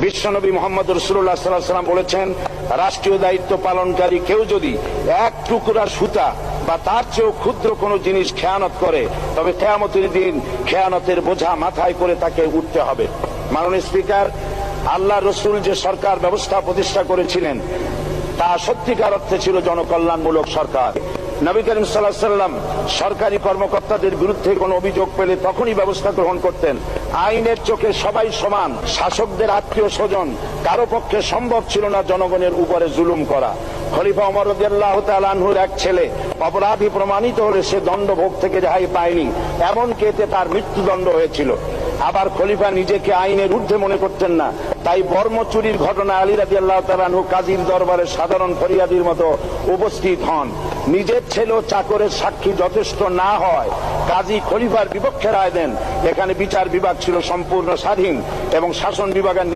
বিশ্বনবী মুহাম্মদ রাসূলুল্লাহ সাল্লাল্লাহু আলাইহি ওয়াসাল্লাম বলেছেন, রাষ্ট্রীয় দায়িত্ব পালনকারী কেউ যদি এক টুকরা সুতা বা তার চেয়েও ক্ষুদ্র কোনো জিনিস খেয়ানত করে, তবে কিয়ামতের দিন খেয়ানতের বোঝা মাথায় করে তাকে উঠতে হবে। মাননীয় স্পিকার, আল্লাহ রসুল যে সরকার ব্যবস্থা প্রতিষ্ঠা করেছিলেন তা সত্যিকার অর্থে ছিল জনকল্যাণমূলক সরকার। নবী করিম সাল্লাল্লাহু আলাইহি ওয়াসাল্লাম সরকারি কর্মকর্তাদের বিরুদ্ধে কোনো অভিযোগ পেলে তখনই ব্যবস্থা গ্রহণ করতেন। আইনের চোখে সবাই সমান। শাসকদের আত্মীয় স্বজন কারো পক্ষে সম্ভব ছিল না জনগণের উপরে জুলুম করা। খলিফা ওমর রাদিয়াল্লাহু তাআলা আনহুর এক ছেলে অপরাধী প্রমাণিত হলে সে দণ্ডভোগ থেকে রেহাই পায়নি, এমনকি এতে তার মৃত্যুদণ্ড হয়েছিল। আবার খলিফা নিজেকে আইনের ঊর্ধ্বে মনে করতেন না, তাই বর্ম চুরির ঘটনা আলী রাদিয়াল্লাহু তাআলা আনহু কাজীর দরবারে সাধারণ ফরিয়াদির মতো উপস্থিত হন। নিজের ছেলে ও চাকরের সাক্ষী যথেষ্ট না হয় কাজী খলিফার বিপক্ষে রায় দেন। এখানে বিচার বিভাগ ছিল সম্পূর্ণ স্বাধীন এবং শাসন বিভাগের